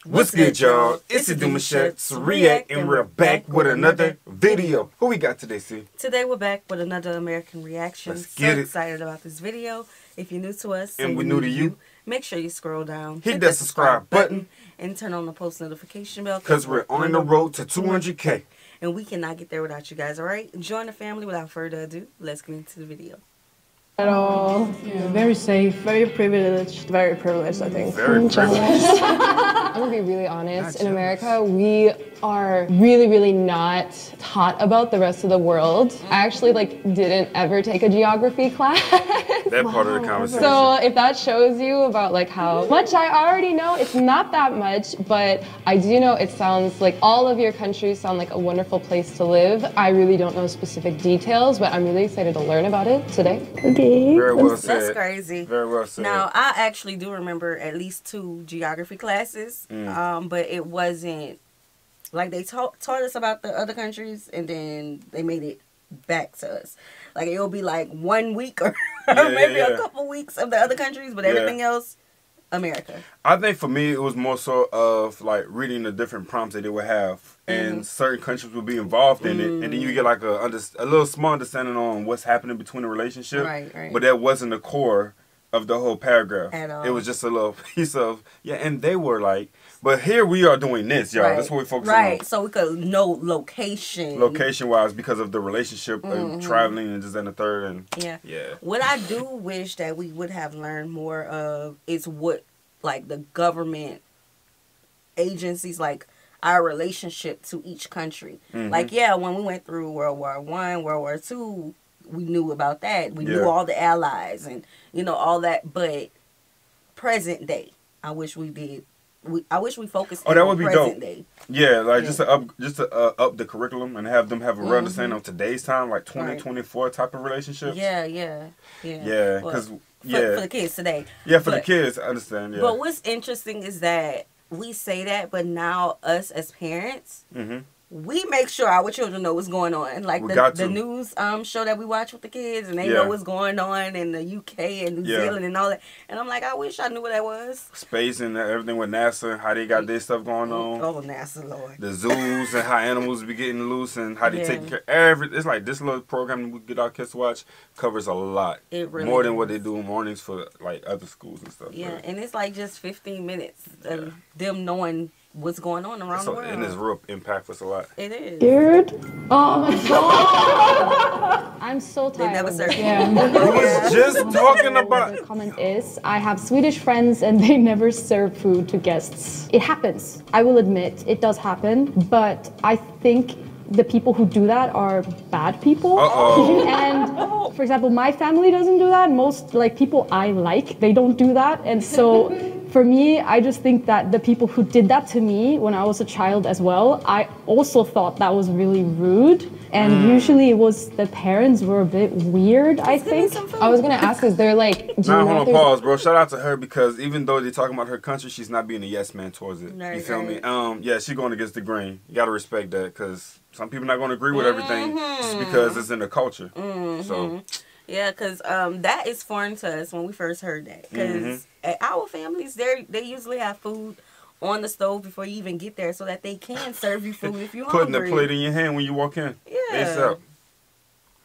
What's good, y'all? It's the Demouchet REACT, and we're back with another video. Who we got today, C? Today we're back with another American reaction. Let's get it. Excited about this video. If you're new to us and we're new to you, make sure you scroll down, hit that subscribe button, and turn on the post notification bell. Because we're on the road to 200K. And we cannot get there without you guys, alright? Join the family. Without further ado, let's get into the video. At all. Yeah. Very safe, very privileged, I think. Very privileged. I'm gonna be really honest. In America, we are really not taught about the rest of the world. I actually didn't ever take a geography class. That part of the conversation. So if that shows you about how much I already know, it's not that much, but I do know it sounds like all of your countries sound like a wonderful place to live. I really don't know specific details, but I'm really excited to learn about it today. Okay. Very well said. That's crazy. Very well said. Now, I actually do remember at least 2 geography classes, but it wasn't like they taught us about the other countries and then they made it back to us. Like it'll be like 1 week or maybe a couple weeks of the other countries, but everything else, America. I think for me it was more so of reading the different prompts that they would have, and certain countries would be involved in it, and then you get a little small understanding on what's happening between the relationship. Right. But that wasn't the core of the whole paragraph. At all. It was just a little piece of and they were but here we are doing this, y'all. That's what we focus on. Right, so we could know location. Location-wise, because of the relationship and traveling and this and the third. And yeah. What I do wish that we would have learned more of is what, the government agencies, our relationship to each country. When we went through World War I, World War II, we knew about that. We knew all the allies and, all that. But present day, I wish we did. I wish we focused on that would be present dope. day. Yeah, just to up the curriculum and have them have a real understanding of today's time, 2024 type of relationship. Yeah. Because for the kids today. Yeah, for the kids, I understand. Yeah. But what's interesting is that we say that, but now us as parents, we make sure our children know what's going on. The news show that we watch with the kids, and they know what's going on in the UK and New Zealand and all that. And I'm I wish I knew what that was. Space and everything with NASA, how they got their stuff going on. Oh, NASA, Lord. The zoos and how animals be getting loose and how they take care of everything. It's this little program we get our kids to watch covers a lot. It really more than what they do in mornings for other schools and stuff. Yeah, and it's just 15 minutes of them knowing what's going on around the world. And it's real impactful a lot. It is. Scared? Oh my god. I'm so tired. They never serve. I was just talking about. The comment is, I have Swedish friends and they never serve food to guests. It happens. I will admit, it does happen. But I think the people who do that are bad people. And for example, my family doesn't do that. Most people I they don't do that. And so for me, I just think that the people who did that to me when I was a child as well, I also thought that was really rude. And usually it was the parents were a bit weird, I think. I was gonna ask, is there hold on, pause, bro. Shout out to her, because even though they're talking about her country, she's not being a yes man towards it. You feel me? She's going against the grain. You gotta respect that, because some people not gonna agree with everything just because it's in the culture. So. Yeah, because that is foreign to us when we first heard that. Because at our families, they usually have food on the stove before you even get there so that they can serve you food if you're hungry. Putting the plate in your hand when you walk in. Yeah.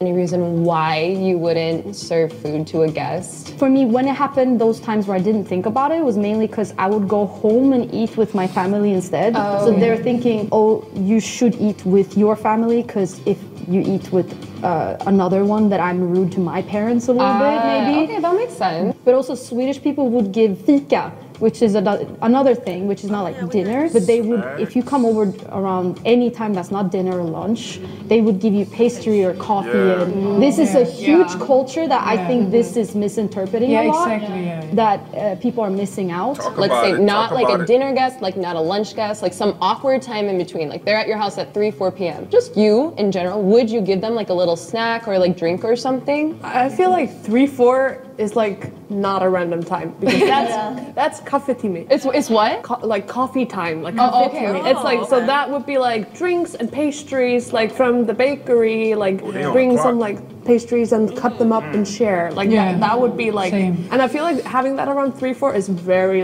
Any reason why you wouldn't serve food to a guest? For me, when it happened, those times where I didn't think about it was mainly because I would go home and eat with my family instead. So they're thinking, oh, you should eat with your family, because if you eat with another one, that I'm rude to my parents a little bit, maybe. Okay, that makes sense. But also Swedish people would give fika, which is another thing, which is not dinner, but they would, if you come over around any time that's not dinner or lunch, they would give you pastry or coffee. And this is a huge culture that I think this is misinterpreting a lot. That people are missing out. Let's say not a dinner guest, not a lunch guest, some awkward time in between. They're at your house at 3, 4 p.m. Just you in general, would you give them a little snack or drink or something? I feel 3, 4 is not a random time, because that's coffee time. It's what? Coffee time. Okay. It's so that would be drinks and pastries from the bakery. Bring some pastries and cut them up and share. Like that would be like, same. and I feel like having that around 3-4 is very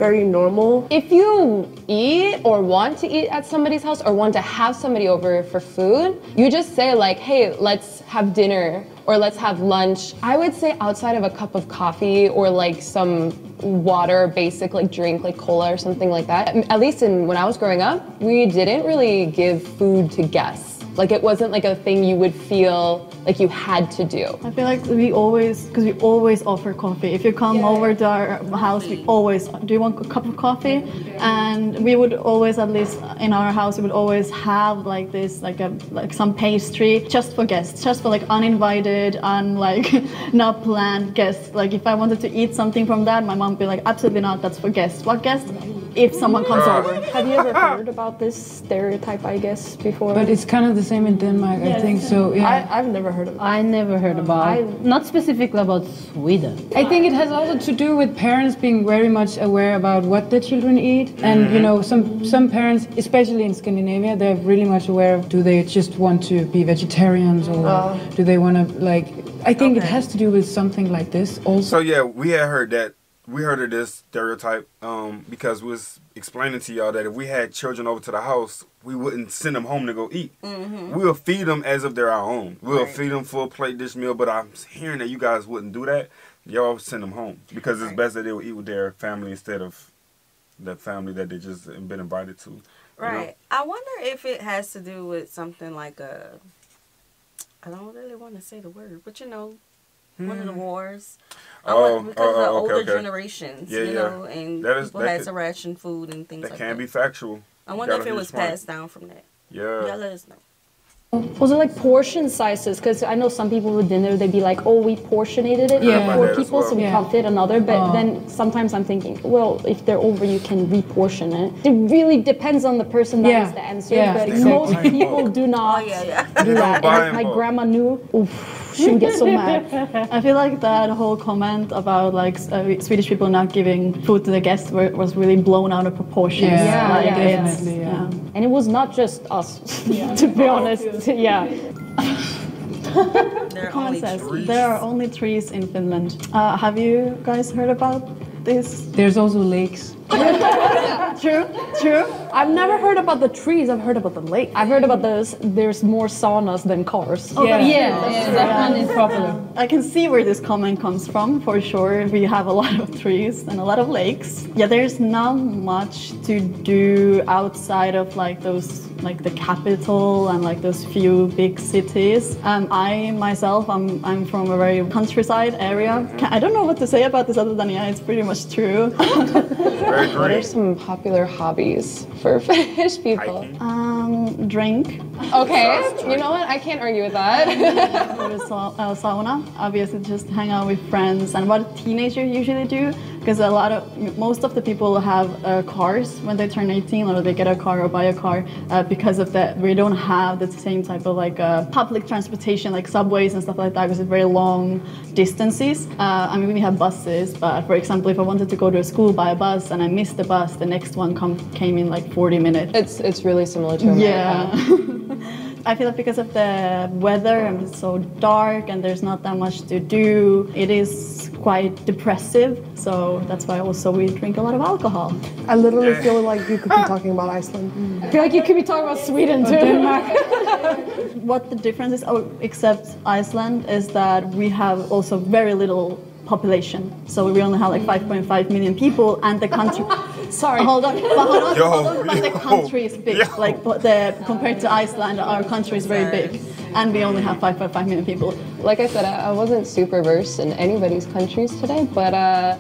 very normal. If you eat or want to eat at somebody's house or want to have somebody over for food, you just say like, hey, let's have dinner or let's have lunch. I would say outside of a cup of coffee or like some water, basic like drink, like cola or something like that. At least when I was growing up, we didn't really give food to guests. Like it wasn't like a thing you would feel like you had to do. I feel like we always offer coffee. If you come over to our house, we always, do you want a cup of coffee? And we would always, at least in our house, we would always have like this, like some pastry just for guests, just for like uninvited and like not planned guests. Like if I wanted to eat something from that, my mom would be like, absolutely not, that's for guests. What guests? If someone comes over. Have you ever heard about this stereotype, I guess, before? But it's kind of the same in Denmark, I think so. Yeah. I've never heard of it. I never heard about, not specifically about Sweden. I think it has also to do with parents being very much aware about what their children eat. And you know, some parents, especially in Scandinavia, they're really much aware of, do they just want to be vegetarians or do they want to like, I think it has to do with something like this also. So yeah, we had heard that. We heard of this stereotype because we was explaining to y'all that if we had children over to the house, we wouldn't send them home to go eat. We'll feed them as if they're our own. We'll feed them full plate dish meal, but I'm hearing that you guys wouldn't do that. Y'all send them home because it's best that they will eat with their family instead of the family that they just been invited to. Right. You know? I wonder if it has to do with something like I don't really want to say the word, but you know, one of the wars. Because of the older generations, you know, and people had to ration food and things like that. That can be factual. I wonder if it was passed down from that. Yeah. Y'all let us know. Was it like portion sizes? Because I know some people with dinner, they'd be like, oh, we portionated it for 4 people, so we can't fit another. But then sometimes I'm thinking, well, if they're over, you can reportion it. It really depends on the person that is the answer. But most people do not do that. And if my grandma knew, oof, she would get so mad. I feel like that whole comment about like Swedish people not giving food to the guests was really blown out of proportion. Definitely. And it was not just us, to be honest. There are only trees in Finland. Have you guys heard about this? There's also lakes. True. I've never heard about the trees. I've heard about the lake. I've heard about those. There's more saunas than cars. That one is popular. I can see where this comment comes from, for sure. We have a lot of trees and a lot of lakes. Yeah, there's not much to do outside of like those, like the capital and like those few big cities. I myself, I'm from a very countryside area. I don't know what to say about this other than it's pretty much true. What are some popular hobbies for Finnish people? Drink. Okay, you know what? I can't argue with that. Sauna, obviously, just hang out with friends, and what teenagers usually do, because most of the people have cars when they turn 18, or they get a car or buy a car. Because of that, we don't have the same type of like public transportation, like subways and stuff like that, because it's very long distances. I mean, we have buses, but for example, if I wanted to go to a school by a bus and I missed the bus, the next one came in like 40 minutes. It's really similar to America. Yeah. I feel like because of the weather and it's so dark and there's not that much to do, it is quite depressive. So that's why also we drink a lot of alcohol. I literally feel like you could be talking about Iceland. I feel like you could be talking about Sweden too. What the difference is, except Iceland, is that we have also very little population. So we only have like 5.5 million people, and the country. Sorry, hold on. But the country is big. Like compared to Iceland, our country is very big, and we only have 5.5 million people. Like I said, I wasn't super versed in anybody's countries today, but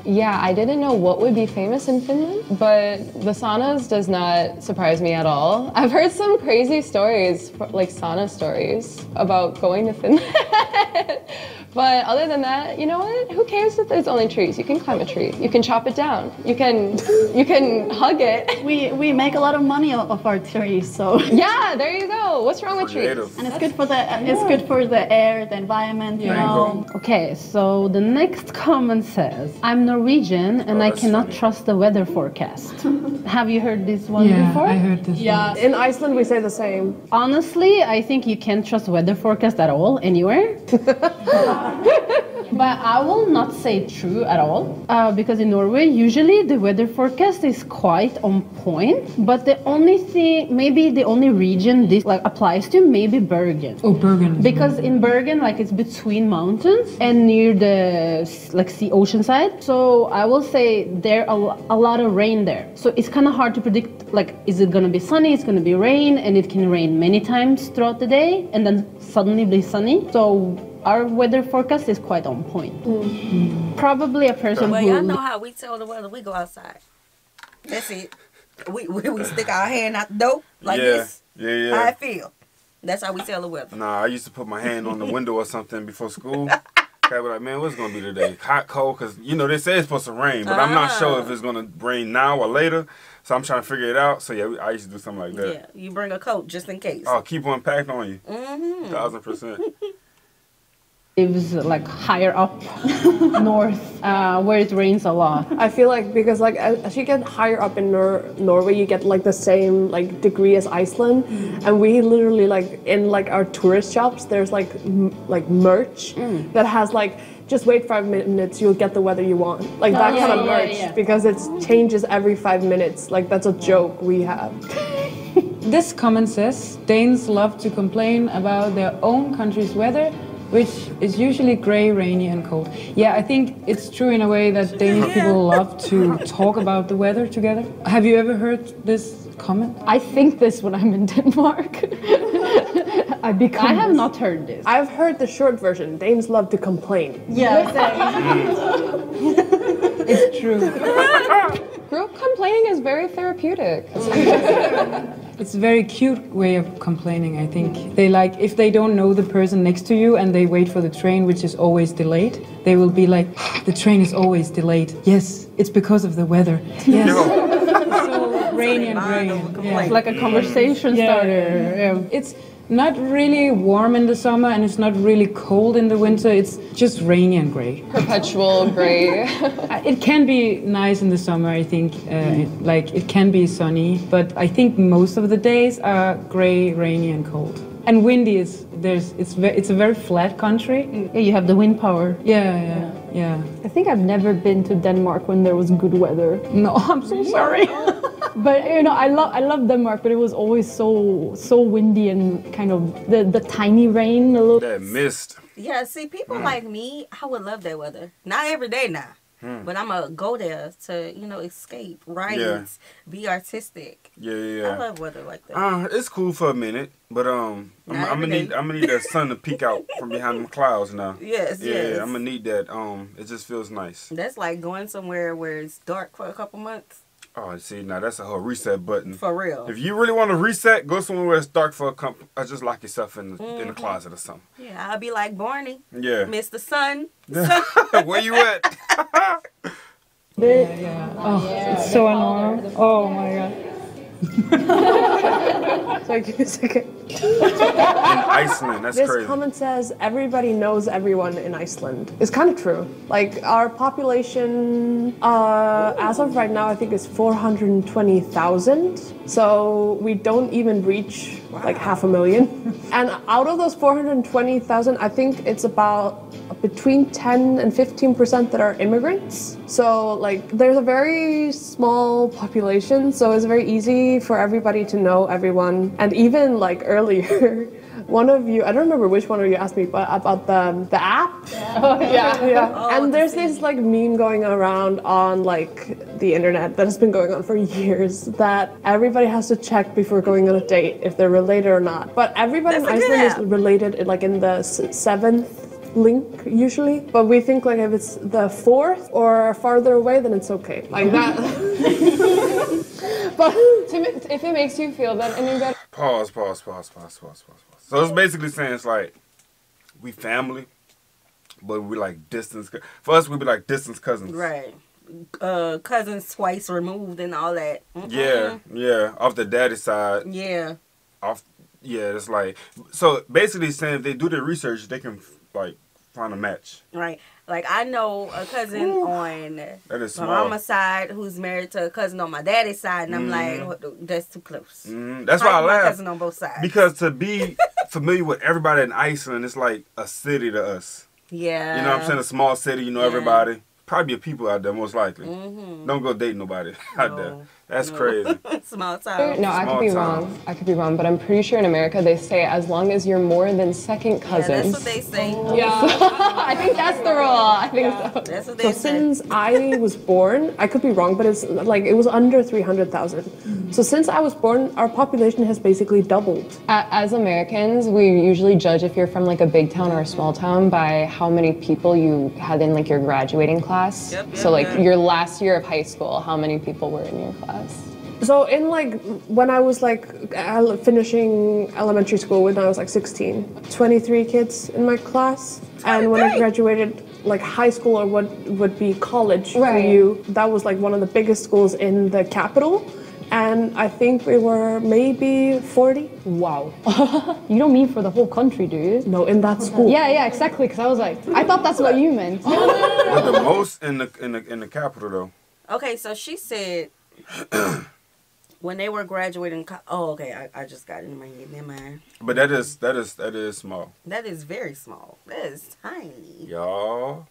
yeah, I didn't know what would be famous in Finland, but the saunas does not surprise me at all. I've heard some crazy stories, like sauna stories, about going to Finland. But other than that, you know what? Who cares if there's only trees? You can climb a tree. You can chop it down. You can hug it. We make a lot of money off our trees, so Yeah, there you go. What's wrong with trees? and it's good for the air, the environment, you know. Okay, so the next comment says, I'm Norwegian and I cannot trust the weather forecast. Have you heard this one before? I heard this. Yeah, in Iceland we say the same. Honestly, I think you can't trust weather forecast at all, anywhere. But I will not say true at all, because in Norway, usually the weather forecast is quite on point. But the only thing, maybe the only region this like applies to, maybe Bergen. Oh, Bergen. Because in Bergen, like it's between mountains and near the like sea ocean side. So I will say there are a lot of rain there. So it's kind of hard to predict, like, is it going to be sunny, it's going to be rain, and it can rain many times throughout the day and then suddenly be sunny. So our weather forecast is quite on point. Probably a person Well, who... y'all know how we tell the weather. We go outside. That's it. We stick our hand out the door like this. Yeah. How I feel. That's how we tell the weather. Nah, I used to put my hand on the window or something before school. I'd be like, man, what's going to be today? Hot, cold? Because, you know, they say it's supposed to rain, but I'm not sure if it's going to rain now or later. So I'm trying to figure it out. So, yeah, I used to do something like that. Yeah, you bring a coat just in case. Oh, keep one packed on you. 1,000%. lives like higher up north, where it rains a lot. I feel like because like as you get higher up in Norway, you get like the same like degree as Iceland, and we literally like in like our tourist shops, there's like merch that has like just wait 5 minutes, you'll get the weather you want, like that kind of merch because it changes every 5 minutes. Like that's a joke we have. This comment says Danes love to complain about their own country's weather, which is usually grey, rainy and cold. Yeah, I think it's true in a way that Danish people love to talk about the weather together. Have you ever heard this comment? I think this when I'm in Denmark. I have not heard this. I've heard the short version. Danes love to complain. Yeah, It's true. Group complaining is very therapeutic. It's a very cute way of complaining, I think. They like, if they don't know the person next to you and they wait for the train, which is always delayed, they will be like, the train is always delayed. Yes, it's because of the weather. Yes. It's so rainy and grey. Yeah. It's like a conversation starter. Yeah. It's not really warm in the summer and it's not really cold in the winter. It's just rainy and grey. Perpetual grey. It can be nice in the summer, I think. Like it can be sunny, but I think most of the days are grey, rainy, and cold. And windy is it's a very flat country. Yeah, you have the wind power. Yeah. I think I've never been to Denmark when there was good weather. No, I'm so sorry. But you know, I love Denmark, but it was always so windy and kind of the tiny rain a little. That mist. Yeah, see, people like me, I would love that weather. Not every day now. But I'm going to go there to, you know, escape, write, be artistic. Yeah. I love weather like that. It's cool for a minute, but I'm gonna need that sun to peek out from behind them clouds now. Yes. I'm gonna need that. It just feels nice. That's like going somewhere where it's dark for a couple months. Oh, see, now that's a whole reset button. For real. If you really want to reset, go somewhere where it's dark for a couple. Or just lock yourself in the closet or something. Yeah, I'll be like Barney. Yeah. Mr. Sun. Where you at? It's so annoying. Oh my god. Sorry, give me a second. In Iceland, that's This crazy. comment says everybody knows everyone in Iceland. It's kind of true. Like our population, as of right now, I think is 420,000. So we don't even reach like 500,000. And out of those 420,000, I think it's about between 10 and 15% that are immigrants. So like there's a very small population, so it's very easy for everybody to know everyone. And even like earlier, one of you, I don't remember which one of you asked me, but about the app. Yeah. And there's this like meme going around on like the internet that has been going on for years that everybody has to check before going on a date if they're related or not. But everybody in Iceland is related like in the 7th link usually, but we think like if it's the 4th or farther away, then it's okay. Like that. But if it makes you feel that any better. Pause. So it's basically saying it's like we family, but we like distance. For us, we be like distance cousins. Right. Cousins twice removed and all that. Yeah. Off the daddy side. Yeah. It's like, so basically saying if they do their research, they can like find a match. Right. Like I know a cousin on that is my mama's side who's married to a cousin on my daddy's side, and I'm like, that's too close. That's why I laugh. Cousin on both sides. Because to be familiar with everybody in Iceland, it's like a city to us. Yeah. You know what I'm saying? A small city, you know everybody. Probably your people out there, most likely. Don't go date nobody out there. That's crazy. Small town. No, I could be wrong. I could be wrong, but I'm pretty sure in America they say as long as you're more than second cousins. Yeah, that's what they say. Yeah. I think that's the rule. I think so. That's what they say. Since I was born, I could be wrong, but it's like it was under 300,000. So since I was born, our population has basically doubled. As Americans, we usually judge if you're from like a big town or a small town by how many people you had in like your graduating class. So like your last year of high school, how many people were in your class? So in like when I was like finishing elementary school when I was like 16, 23 kids in my class, and when I graduated like high school or what would be college for you, that was like one of the biggest schools in the capital, and I think we were maybe 40. Wow. You don't mean for the whole country, do you? No, in that school. Yeah, exactly. Because I was like, I thought that's what you meant. We're the most in the capital though. Okay, so she said when they were graduating. I just got it in my head. Never mind. But that is small. That is very small. That is tiny. Y'all.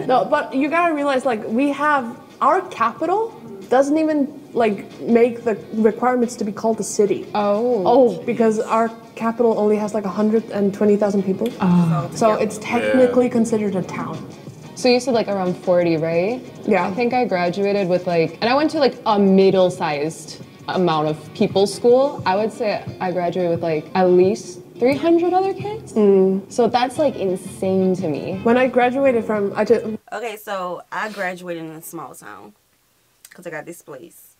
No, but you gotta realize like we have our capital doesn't even like make the requirements to be called a city. Because our capital only has like 120,000 people. So it's technically considered a town. So you said like around 40, right? Yeah. I think I graduated with like, and I went to like a middle-sized amount of people school. I would say I graduated with like at least 300 other kids. So that's like insane to me. When I graduated from, Okay, so I graduated in a small town because I got displaced.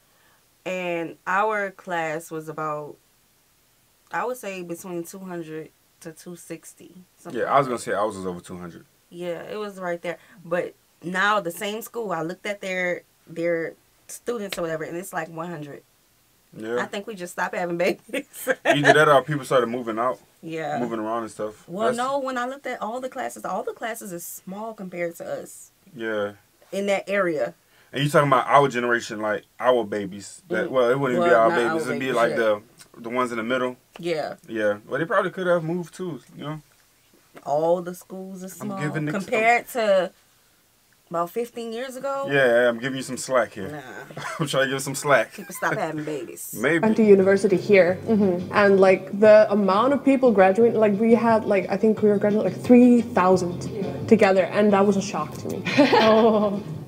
And our class was about, I would say between 200 to 260. I was going to say ours was over 200. Yeah, it was right there. But now the same school, I looked at their students or whatever, and it's like 100. Yeah. I think we just stopped having babies. Either that or people started moving out. Yeah. Moving around and stuff. Well, no, when I looked at all the classes is small compared to us. Yeah. In that area. And you talking about our generation, like our babies. It wouldn't even be our babies. It'd be like the ones in the middle. Yeah. Yeah. Well, they probably could have moved too, you know? All the schools are small compared to about 15 years ago. Yeah, I'm giving you some slack here. Nah. I'm trying to give some slack. People stop having babies. Maybe. Went to university here, and like the amount of people graduating, like we had like I think we were graduating like 3,000 together, and that was a shock to me.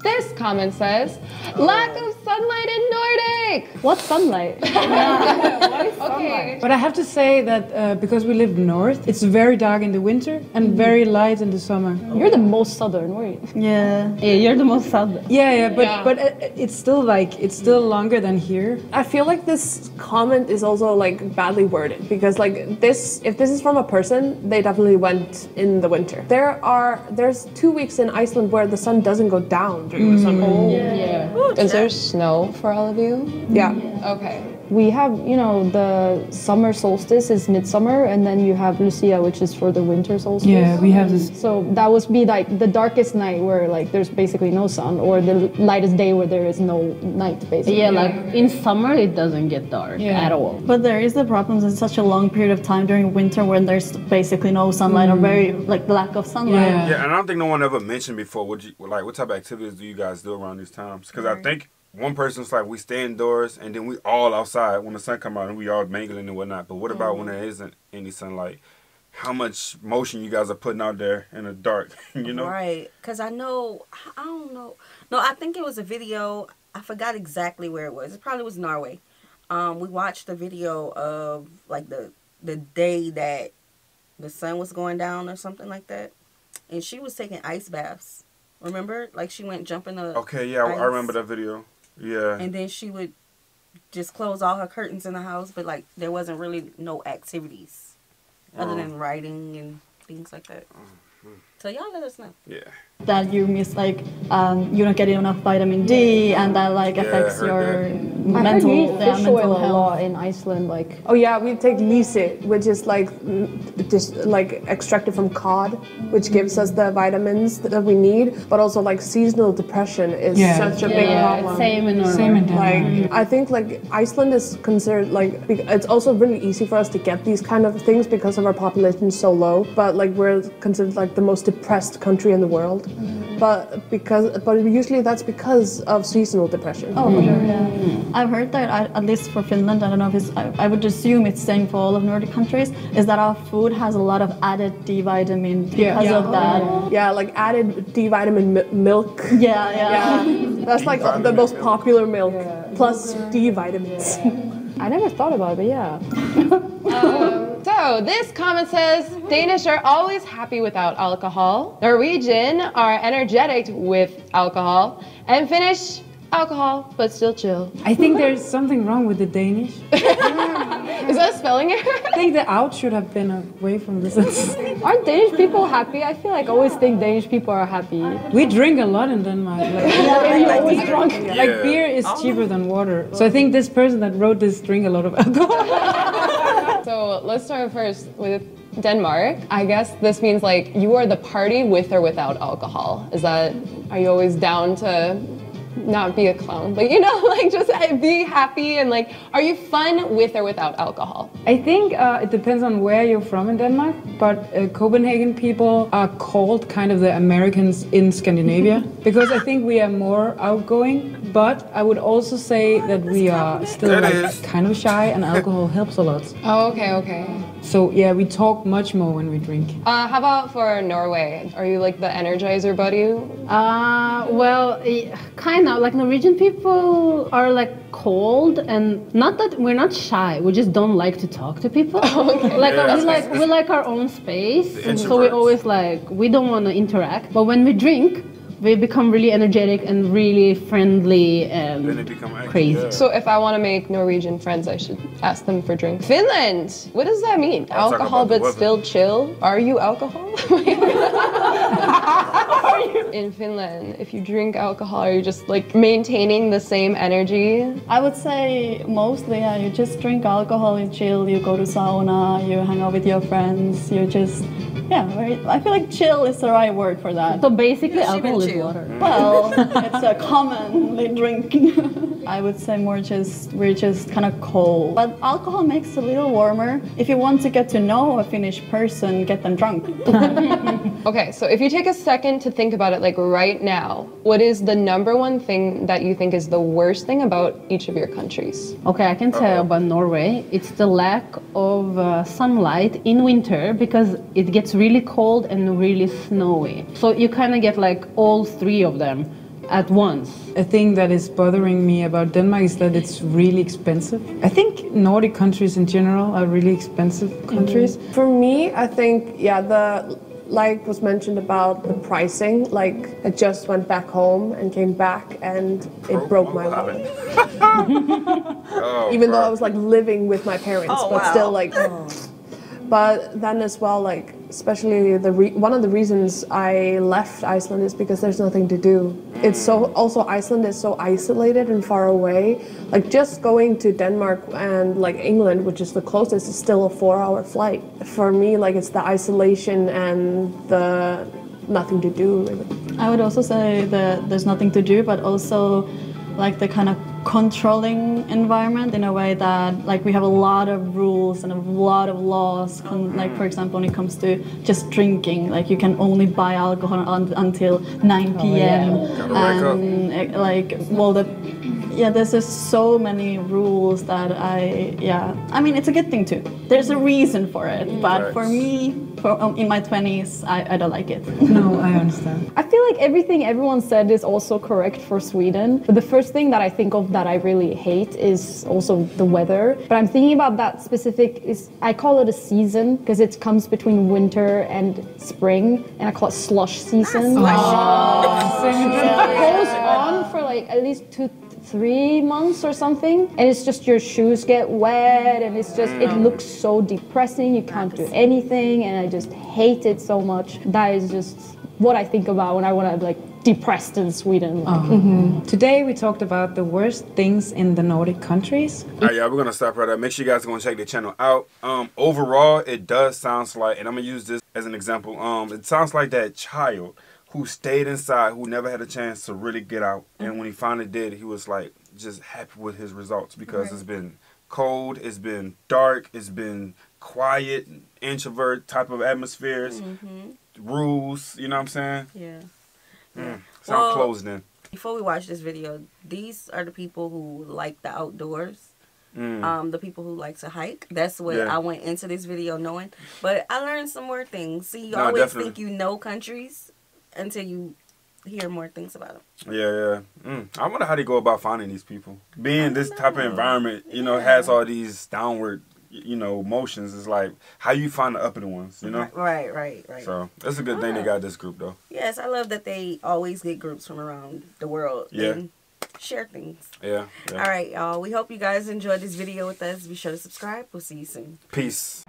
This comment says, lack of sunlight in Nordic. What's sunlight? What is sunlight? But I have to say that because we live north, it's very dark in the winter and very light in the summer. You're the most southern, weren't you? Yeah, you're the most southern. But it's still longer than here. I feel like this comment is also like badly worded because like if this is from a person, they definitely went in the winter. There's 2 weeks in Iceland where the sun doesn't go down during the summer. Is there snow for all of you? Yeah. Okay. We have, the summer solstice is midsummer, and then you have Lucia, which is for the winter solstice. Yeah, we have this. So that would be like the darkest night where like there's basically no sun, or the lightest day where there is no night, basically. Yeah, like in summer it doesn't get dark at all. But there is the problems in such a long period of time during winter when there's basically no sunlight or very like lack of sunlight. Yeah, and I don't think no one ever mentioned before what type of activities do you guys do around these times? Because I think one person's like we stay indoors and then we all outside when the sun come out and we all mingling and whatnot. But what about when there isn't any sunlight? How much motion you guys are putting out there in the dark, you know? Right, because I don't know. No, I think it was a video. I forgot exactly where it was. It probably was Norway. We watched the video of like the day that the sun was going down or something like that. And she was taking ice baths. Remember? Like she went jumping the Okay, yeah, ice. I remember that video. Yeah. And then she would just close all her curtains in the house, but like there wasn't really no activities other than writing and things like that. So y'all let us know. Yeah. That you miss, like, you don't get enough vitamin D, and that like affects your mental, I heard fish oil mental a health. lot in Iceland, like. Oh yeah, we take lyse, which is like just like extracted from cod, which gives us the vitamins that we need. But also like seasonal depression is such a big problem. Same in Norway. Same in Denmark. Like I think like Iceland is considered like it's also really easy for us to get these kind of things because of our population is so low. But like we're considered like the most depressed country in the world. But usually that's because of seasonal depression. Oh, for sure, yeah. I've heard that, at least for Finland, I don't know if it's, I would assume it's same for all of Nordic countries, is that our food has a lot of added D vitamin because of that. Yeah, like added D vitamin milk. Yeah. That's like the most popular milk, plus D vitamins. I never thought about it, but yeah. So this comment says, Danish are always happy without alcohol. Norwegian are energetic with alcohol. And Finnish, alcohol, but still chill. I think there's something wrong with the Danish. Is that a spelling error? I think the out should have been away from this. Aren't Danish people happy? I feel like I always think Danish people are happy. We drink a lot in Denmark. Like, You're always drunk. like beer is cheaper than water. So I think this person that wrote this drink a lot of alcohol. So let's start first with Denmark. I guess this means like you are the party with or without alcohol. Are you always down to not be a clown, but you know, like just be happy and like, are you fun with or without alcohol? I think it depends on where you're from in Denmark, but Copenhagen people are called kind of the Americans in Scandinavia because I think we are more outgoing, but I would also say that we are still like kind of shy and alcohol helps a lot. Oh, okay. So yeah, we talk much more when we drink. How about for Norway? Are you like the Energizer buddy? Well, kind of. Like Norwegian people are like cold, and not that we're not shy. We just don't like to talk to people. Okay. Like we like our own space, so we always we don't want to interact. But when we drink, we become really energetic and really friendly and Then it become crazy. Yeah. So if I want to make Norwegian friends, I should ask them for drinks. Finland! What does that mean? Alcohol but still chill? Are you alcohol? In Finland, if you drink alcohol, are you just like maintaining the same energy? I would say mostly, yeah, you just drink alcohol, you chill, you go to sauna, you hang out with your friends, you just, I feel like chill is the right word for that. So basically, alcohol is water. Well, it's a commonly drink. I would say we're just kind of cold. But alcohol makes it a little warmer. If you want to get to know a Finnish person, get them drunk. Okay, so if you take a second to think about it like right now, what is the number one thing that you think is the worst thing about each of your countries? Okay, I can tell about Norway. It's the lack of sunlight in winter because it gets really cold and really snowy. So you kind of get like all three of them at once. A thing that is bothering me about Denmark is that it's really expensive. I think Nordic countries in general are really expensive countries. For me, I think, like was mentioned about the pricing, like I just went back home and came back and it broke my wallet. Even though I was like living with my parents, still like... But then as well, like, especially one of the reasons I left Iceland is because there's nothing to do. It's Iceland is so isolated and far away. Like just going to Denmark and like England, which is the closest, is still a 4-hour flight. For me, like it's the isolation and the nothing to do, really. I would also say that there's nothing to do, but also like the kind of controlling environment in a way that like we have a lot of rules and a lot of laws, like for example when it comes to just drinking, like you can only buy alcohol until 9 p.m. And like there's just so many rules that I mean it's a good thing too. There's a reason for it, but for me, in my 20s, I don't like it. No, I understand. I feel like everything everyone said is also correct for Sweden. But the first thing that I think of that I really hate is also the weather. But I'm thinking about that specific, I call it a season because it comes between winter and spring. And I call it slush season. It goes on for like at least 2 to 3 months or something, and it's just your shoes get wet, and it's just it looks so depressing. You can't do anything, and I just hate it so much. That is just what I think about when I want to like depressed in Sweden. Today we talked about the worst things in the Nordic countries. All right, yeah, we're gonna stop right there. Make sure you guys go and check the channel out. Overall, it does sound like, and I'm gonna use this as an example. It sounds like that child who stayed inside, who never had a chance to really get out, and when he finally did, he was like just happy with his results because it's been cold, it's been dark, it's been quiet, introvert type of atmospheres, rules. You know what I'm saying? Yeah. Sound closed in. Before we watch this video, these are the people who like the outdoors. The people who like to hike. That's what I went into this video knowing. But I learned some more things. See, you always think you know countries until you hear more things about them. Yeah. I wonder how they go about finding these people. Being this type of environment, you know, has all these downward, you know, motions. It's like how you find the uppity ones, you know? Right. So that's a good thing they got this group though. Yes, I love that they always get groups from around the world and share things. Yeah. All right, y'all. We hope you guys enjoyed this video with us. Be sure to subscribe. We'll see you soon. Peace.